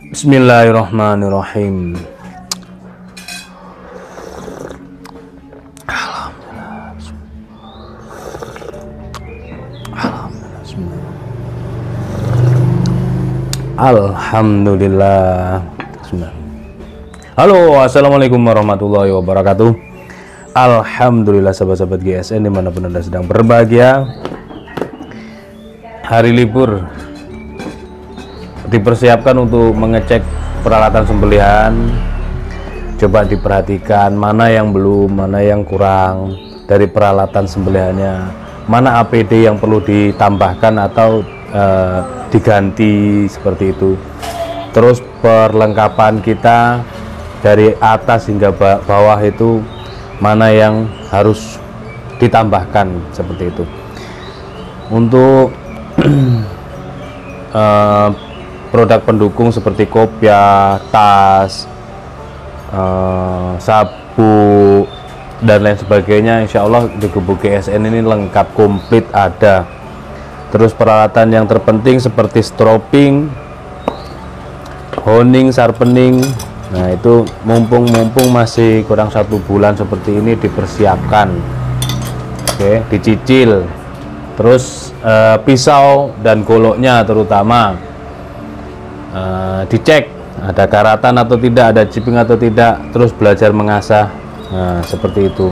Bismillahirrahmanirrahim. Alhamdulillah. Bismillah. Halo, assalamualaikum warahmatullahi wabarakatuh. Alhamdulillah sahabat-sahabat GSN dimanapun Anda sedang berbahagia. Hari libur dipersiapkan untuk mengecek peralatan sembelihan. Coba diperhatikan mana yang belum, mana yang kurang dari peralatan sembelihannya, mana APD yang perlu ditambahkan atau diganti seperti itu. Terus perlengkapan kita dari atas hingga bawah itu mana yang harus ditambahkan seperti itu. Untuk produk pendukung seperti kopiah, tas, sabuk dan lain sebagainya, insya Allah di Gubuk GSN ini lengkap komplit ada. Terus peralatan yang terpenting seperti stropping, honing, sharpening. Nah itu mumpung masih kurang 1 bulan seperti ini dipersiapkan. Oke, dicicil. Terus pisau dan goloknya terutama dicek ada karatan atau tidak, ada chipping atau tidak. Terus belajar mengasah. Nah seperti itu.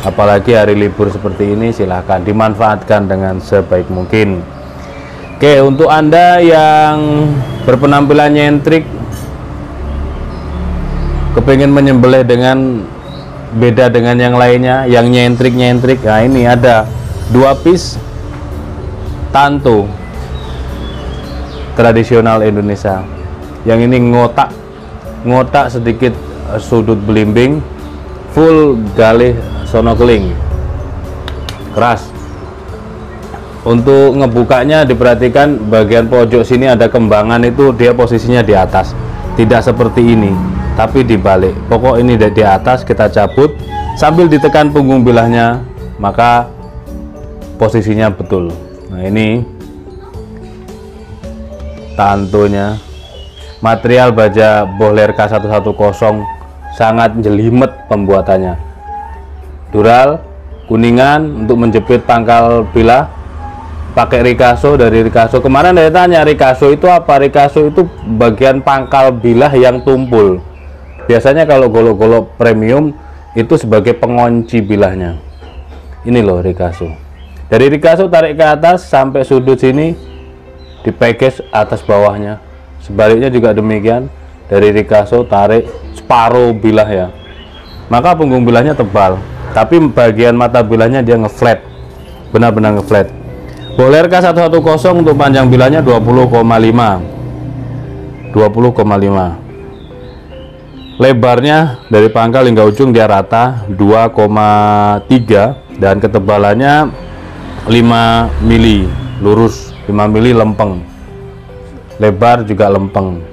Apalagi hari libur seperti ini, silahkan dimanfaatkan dengan sebaik mungkin. Oke, untuk Anda yang berpenampilan nyentrik, kepingin menyembelih dengan beda dengan yang lainnya, yang nyentrik, nah ini ada 2 piece tanto tradisional Indonesia. Yang ini ngotak sedikit sudut belimbing, full galih sonokeling, keras. Untuk ngebukanya diperhatikan bagian pojok sini ada kembangan, itu dia posisinya di atas, tidak seperti ini tapi dibalik. Pokok ini di atas, kita cabut sambil ditekan punggung bilahnya, maka posisinya betul. Nah ini tantonya, material baja Bohler K110, sangat jelimet pembuatannya. Dural kuningan untuk menjepit pangkal bilah, pakai Ricasso. Dari Ricasso kemarin saya tanya, Ricasso itu apa? Ricasso itu bagian pangkal bilah yang tumpul. Biasanya kalau golok-golok premium itu sebagai pengunci bilahnya. Ini loh Ricasso. Dari Ricasso tarik ke atas sampai sudut sini, dipeges atas bawahnya. Sebaliknya juga demikian. Dari Ricasso tarik separuh bilah ya, maka punggung bilahnya tebal, tapi bagian mata bilahnya dia ngeflat, benar-benar ngeflat. Bohler K110 untuk panjang bilahnya 20,5, lebarnya dari pangkal hingga ujung dia rata 2,3, dan ketebalannya 5 mili lurus, 5 mili lempeng, lebar juga lempeng.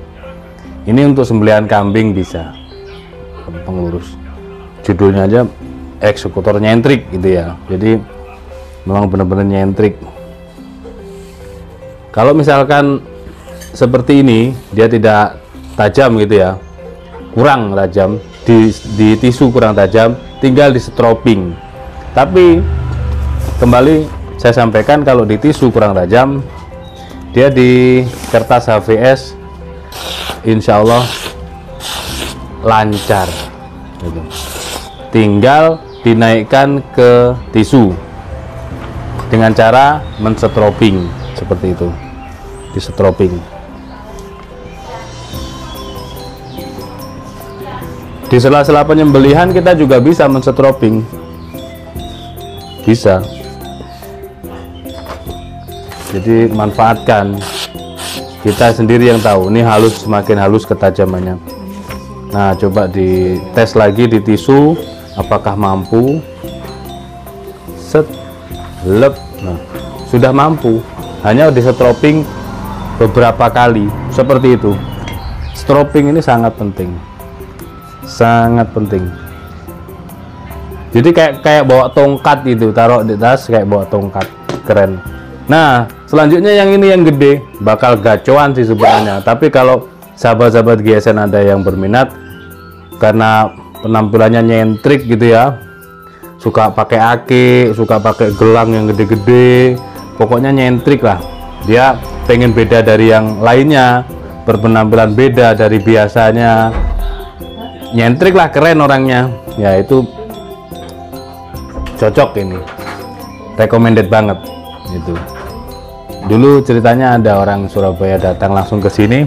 Ini untuk sembelihan kambing bisa lempeng lurus. Judulnya aja eksekutor nyentrik gitu ya, jadi memang benar-benar nyentrik. Kalau misalkan seperti ini dia tidak tajam gitu ya, kurang tajam, di tisu kurang tajam, tinggal di stropping. Tapi kembali saya sampaikan, kalau di tisu kurang tajam, dia di kertas HVS insya Allah lancar gitu. Tinggal dinaikkan ke tisu dengan cara mensetropping seperti itu, di stropping. Di sela-sela penyembelihan kita juga bisa mensetropping, bisa. Jadi manfaatkan, kita sendiri yang tahu ini halus, semakin halus ketajamannya. Nah coba dites lagi di tisu apakah mampu. Set, lep. Nah sudah mampu, hanya di stropping beberapa kali seperti itu. Stropping ini sangat penting, sangat penting. Jadi kayak bawa tongkat gitu, taruh di tas kayak bawa tongkat, keren. Nah selanjutnya yang ini yang gede, bakal gacoan sih sebenarnya, tapi kalau sahabat-sahabat GSN ada yang berminat karena penampilannya nyentrik gitu ya, suka pakai aki, suka pakai gelang yang gede-gede, pokoknya nyentrik lah. Dia pengen beda dari yang lainnya, berpenampilan beda dari biasanya, nyentrik lah, keren orangnya ya, itu cocok, ini recommended banget itu. Dulu ceritanya ada orang Surabaya datang langsung ke sini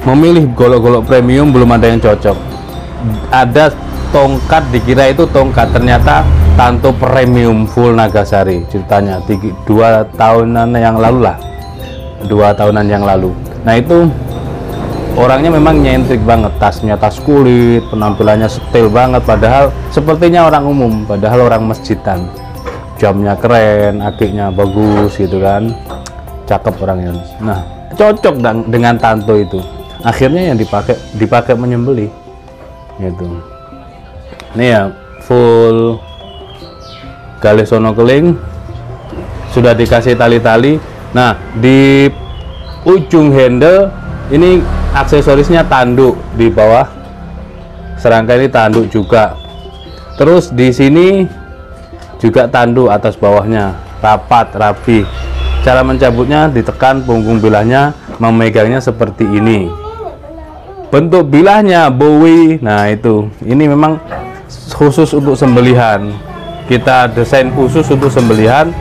memilih golok-golok premium, belum ada yang cocok. Ada tongkat, dikira itu tongkat, ternyata Tanto premium full Nagasari ceritanya. 2 tahunan yang lalu lah, 2 tahunan yang lalu. Nah itu orangnya memang nyentrik banget, tasnya tas kulit, penampilannya setel banget, padahal sepertinya orang umum, padahal orang masjidan. Jamnya keren, akiknya bagus gitu kan, cakep orangnya. Nah cocok dengan Tanto itu, akhirnya yang dipakai menyembelih gitu. Ini ya full galis sono keling, sudah dikasih tali-tali. Nah di ujung handle ini aksesorisnya tanduk, di bawah serangka ini tanduk juga, terus di sini juga tanduk atas bawahnya, rapat rapi. Cara mencabutnya ditekan punggung bilahnya, memegangnya seperti ini. Bentuk bilahnya Bowie. Nah itu, ini memang khusus untuk sembelihan, kita desain khusus untuk sembelihan,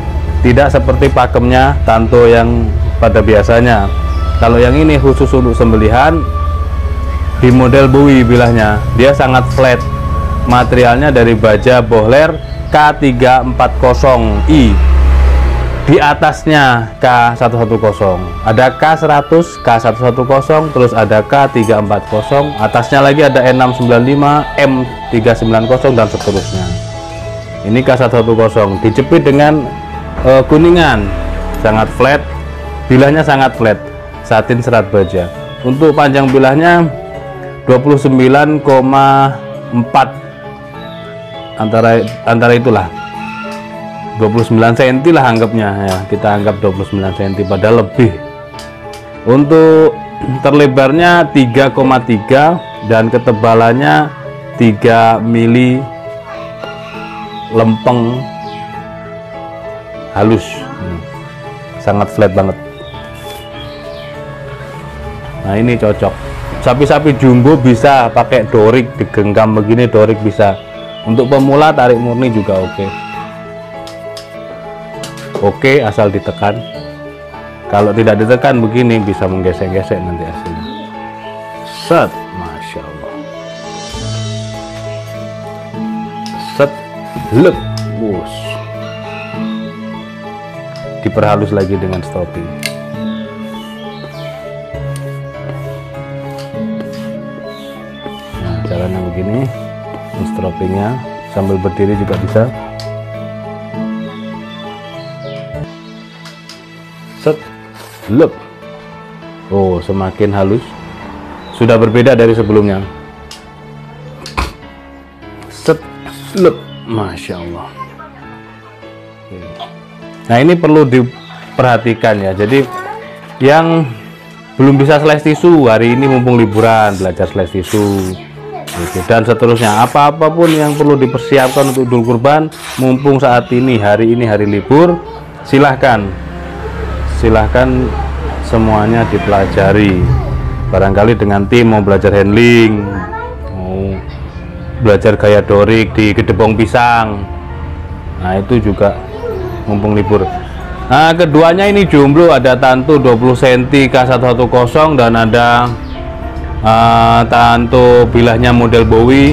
tidak seperti pakemnya Tanto yang pada biasanya. Kalau yang ini khusus untuk sembelihan, di model Bowie bilahnya, dia sangat flat, materialnya dari baja Bohler K340i, di atasnya K110, ada K100, K110, terus ada K340, atasnya lagi ada N695, M390 dan seterusnya. Ini K110 dijepit dengan kuningan, sangat flat, bilahnya sangat flat, satin serat baja. Untuk panjang bilahnya 29,4, antara itulah 29 cm lah anggapnya ya, kita anggap 29 cm, padahal lebih. Untuk terlebarnya 3,3 dan ketebalannya 3 mili, lempeng halus, sangat flat banget. Nah ini cocok, sapi-sapi jumbo bisa pakai dorik, digenggam begini dorik bisa. Untuk pemula tarik murni juga oke. Oke, asal ditekan. Kalau tidak ditekan begini bisa menggesek-gesek nanti hasilnya. Set, masya Allah. Set, lep, bus. Diperhalus lagi dengan stopping. Nah, caranya begini. Stroppingnya sambil berdiri juga bisa. Set, lep. Oh, semakin halus, sudah berbeda dari sebelumnya. Set, lep, masya Allah. Nah ini perlu diperhatikan ya, jadi yang belum bisa slash tisu hari ini mumpung liburan, belajar slash tisu gitu, dan seterusnya. Apapun yang perlu dipersiapkan untuk Idul Kurban, mumpung saat ini hari libur, silahkan semuanya dipelajari. Barangkali dengan tim mau belajar handling, mau belajar gaya dorik di gedebong pisang, nah itu juga mumpung libur. Nah keduanya ini jomblo, ada Tanto 20 cm K110 dan ada Tanto bilahnya model Bowie,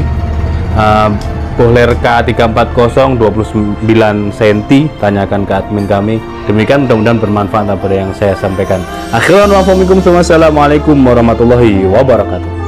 Bohler K340 29 cm. Tanyakan ke admin kami. Demikian, mudah-mudahan bermanfaat apa yang saya sampaikan. Akhirnya, wassalamualaikum warahmatullahi wabarakatuh.